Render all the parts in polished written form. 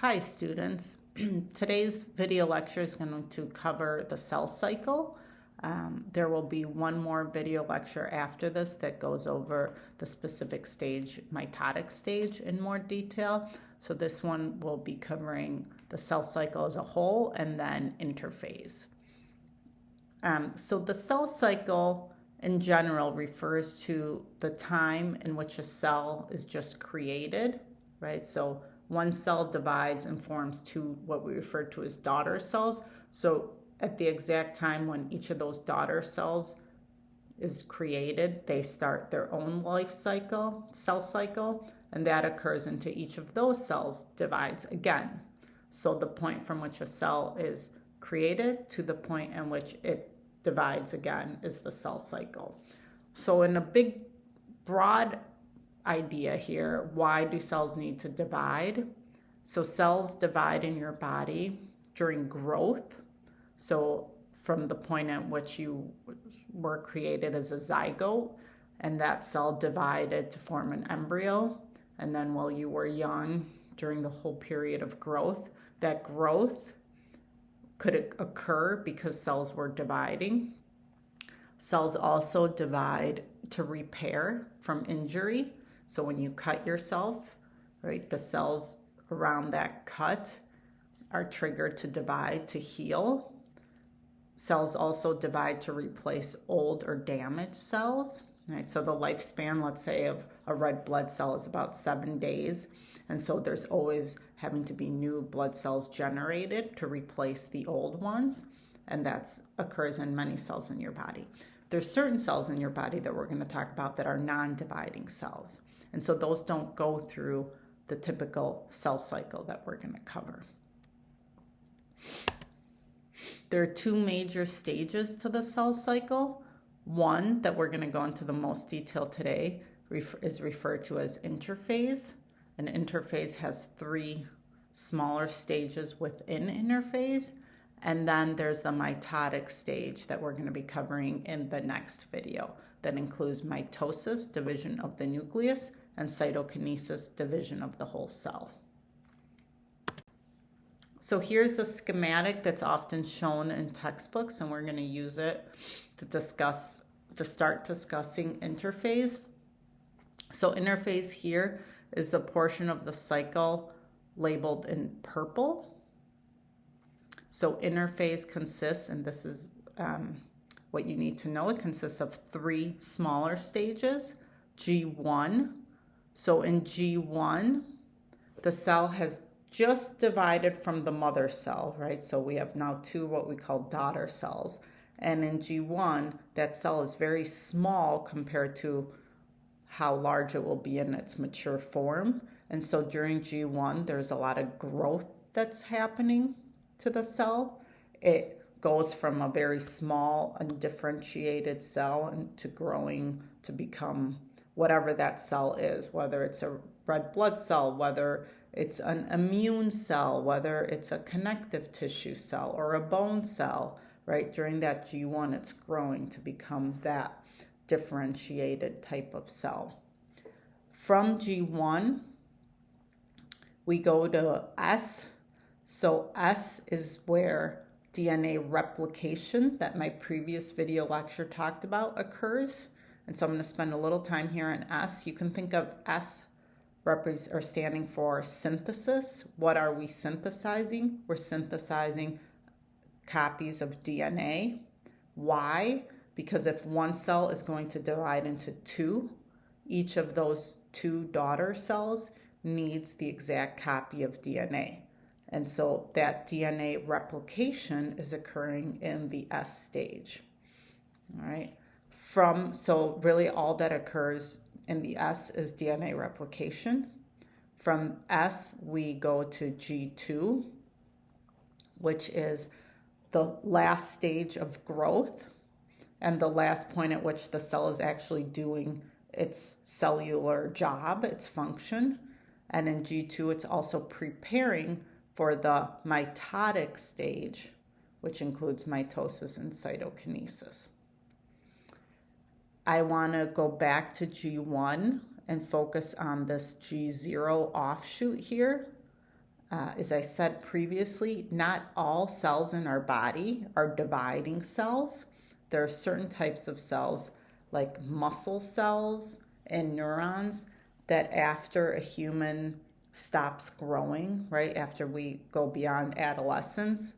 Hi students, today's video lecture is going to cover the cell cycle. There will be one more video lecture after this that goes over the specific stage, mitotic stage, in more detail. So this one will be covering the cell cycle as a whole and then interphase. So the cell cycle in general refers to the time in which a cell is just created, right? So one cell divides and forms two, what we refer to as daughter cells. So at the exact time when each of those daughter cells is created, they start their own life cycle, cell cycle, and that occurs until each of those cells divides again. So the point from which a cell is created to the point in which it divides again is the cell cycle. So in a big, broad idea here, why do cells need to divide? So cells divide in your body during growth. So from the point at which you were created as a zygote, and that cell divided to form an embryo, and then while you were young, during the whole period of growth, that growth could occur because cells were dividing. Cells also divide to repair from injury. So when you cut yourself, right, the cells around that cut are triggered to divide to heal. Cells also divide to replace old or damaged cells, right? So the lifespan, let's say, of a red blood cell is about 7 days. And so there's always having to be new blood cells generated to replace the old ones. And that occurs in many cells in your body. There's certain cells in your body that we're going to talk about that are non-dividing cells. And so those don't go through the typical cell cycle that we're going to cover. There are two major stages to the cell cycle. One that we're going to go into the most detail today is referred to as interphase. An interphase has 3 smaller stages within interphase. And then there's the mitotic stage that we're going to be covering in the next video. That includes mitosis, division of the nucleus, and cytokinesis, division of the whole cell. So here's a schematic that's often shown in textbooks, and we're going to use it to start discussing interphase. So interphase here is the portion of the cycle labeled in purple. So interphase consists, and this is what you need to know, it consists of 3 smaller stages. G1. So in G1, the cell has just divided from the mother cell, right? So we have now 2 what we call daughter cells. And in G1, that cell is very small compared to how large it will be in its mature form. And so during G1, there's a lot of growth that's happening to the cell. It goes from a very small, undifferentiated cell into growing to become whatever that cell is, whether it's a red blood cell, whether it's an immune cell, whether it's a connective tissue cell or a bone cell, right? During that G1, it's growing to become that differentiated type of cell. From G1, we go to S. So S is where DNA replication that my previous video lecture talked about occurs. And so I'm going to spend a little time here on S. You can think of S standing for synthesis. What are we synthesizing? We're synthesizing copies of DNA. Why? Because if one cell is going to divide into 2, each of those 2 daughter cells needs the exact copy of DNA. And so that DNA replication is occurring in the S stage. All right. So really all that occurs in the S is DNA replication. From S, we go to G2, which is the last stage of growth and the last point at which the cell is actually doing its cellular job, its function. And in G2, it's also preparing for the mitotic stage, which includes mitosis and cytokinesis. I want to go back to G1 and focus on this G0 offshoot here. as I said previously, not all cells in our body are dividing cells. There are certain types of cells, like muscle cells and neurons, that after a human stops growing, right, after we go beyond adolescence,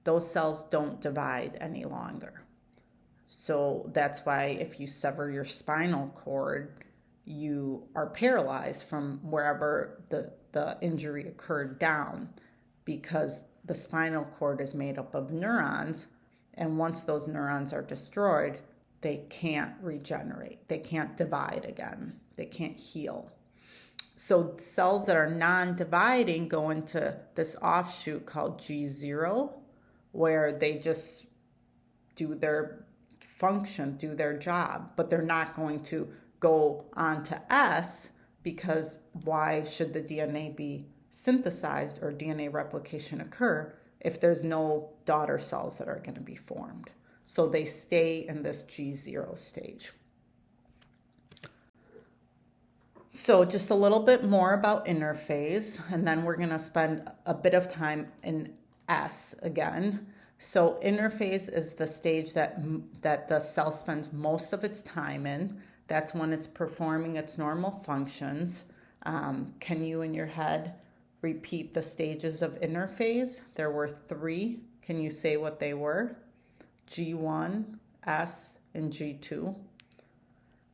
those cells don't divide any longer. So that's why if you sever your spinal cord, you are paralyzed from wherever the injury occurred down, because the spinal cord is made up of neurons, and once those neurons are destroyed, they can't regenerate. They can't divide again. They can't heal. So cells that are non-dividing go into this offshoot called G0, where they just do their function, do their job, but they're not going to go on to S, because why should the DNA be synthesized or DNA replication occur if there's no daughter cells that are going to be formed? So they stay in this G0 stage. So just a little bit more about interphase, and then we're going to spend a bit of time in S again. So interphase is the stage that the cell spends most of its time in. That's when it's performing its normal functions. Can you in your head repeat the stages of interphase? There were 3. Can you say what they were? G1, S, and G2.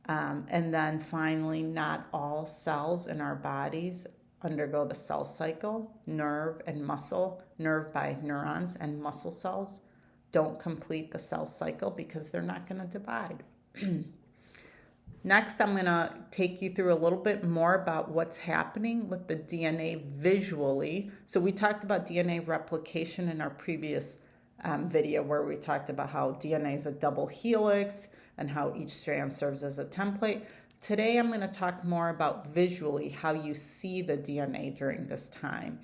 And then finally, not all cells in our bodies undergo the cell cycle. Nerve and muscle, nerve by neurons and muscle cells don't complete the cell cycle because they're not going to divide. Next, I'm going to take you through a little bit more about what's happening with the DNA visually. So we talked about DNA replication in our previous video, where we talked about how DNA is a double helix and how each strand serves as a template. Today, I'm going to talk more about visually how you see the DNA during this time.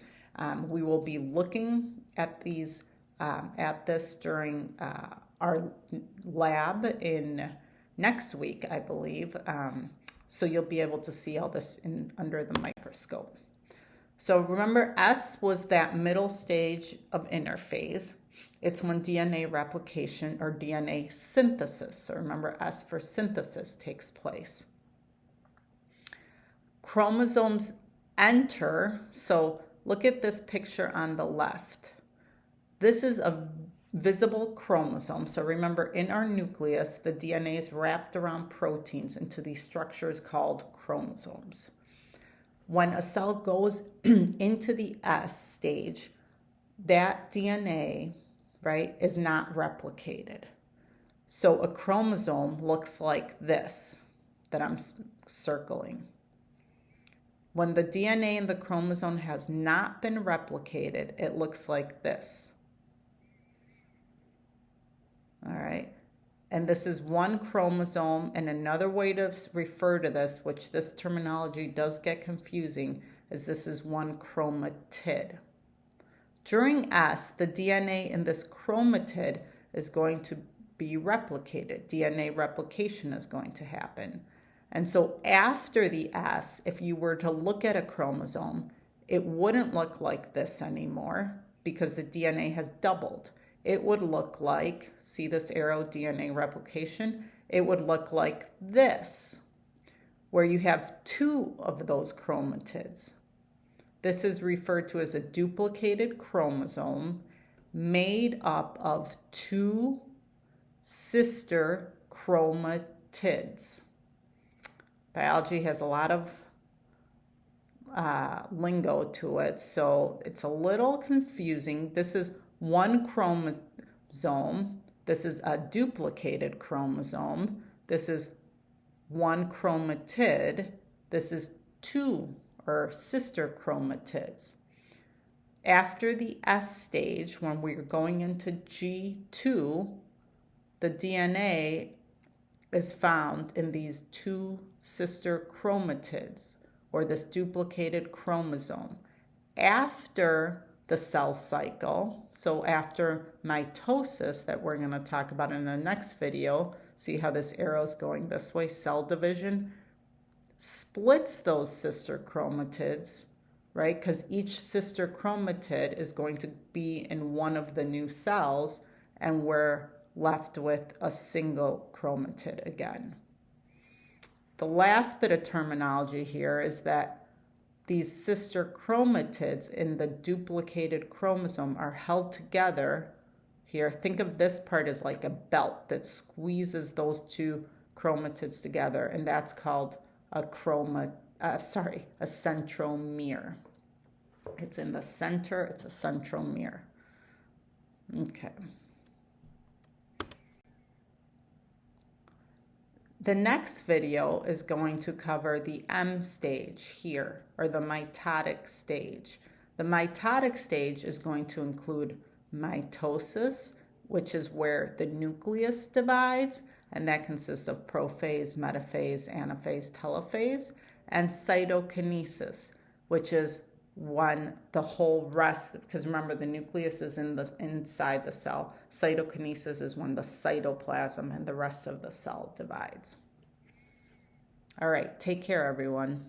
We will be looking at this during our lab in next week, I believe. So you'll be able to see all this under the microscope. So remember, S was that middle stage of interphase. It's when DNA replication or DNA synthesis, so remember S for synthesis, takes place. Chromosomes enter, so look at this picture on the left. This is a visible chromosome. So remember, in our nucleus, the DNA is wrapped around proteins into these structures called chromosomes. When a cell goes into the S stage, that DNA, right, is not replicated. So a chromosome looks like this that I'm circling. When the DNA in the chromosome has not been replicated, it looks like this. All right. And this is one chromosome, and another way to refer to this, which this terminology does get confusing, is this is one chromatid. During S, the DNA in this chromatid is going to be replicated. DNA replication is going to happen. And so after the S, if you were to look at a chromosome, it wouldn't look like this anymore because the DNA has doubled. It would look like, see this arrow, DNA replication? It would look like this, where you have 2 of those chromatids. This is referred to as a duplicated chromosome made up of 2 sister chromatids. Biology has a lot of lingo to it, so it's a little confusing. This is one chromosome. This is a duplicated chromosome. This is one chromatid. This is 2 or sister chromatids. After the S stage, when we're going into G2, the DNA is found in these 2 sister chromatids, or this duplicated chromosome. After the cell cycle, so after mitosis that we're going to talk about in the next video, see how this arrow is going this way, cell division, splits those sister chromatids right? Because each sister chromatid is going to be in one of the new cells, and we're left with a single chromatid again. The last bit of terminology here is that these sister chromatids in the duplicated chromosome are held together here. Think of this part as like a belt that squeezes those two chromatids together, and that's called a centromere. It's in the center, it's a centromere. Okay. The next video is going to cover the M stage here, or the mitotic stage. The mitotic stage is going to include mitosis, which is where the nucleus divides, and that consists of prophase, metaphase, anaphase, telophase, and cytokinesis, which is when the whole rest, because remember the nucleus is inside the cell. Cytokinesis is when the cytoplasm and the rest of the cell divides. All right, take care, everyone.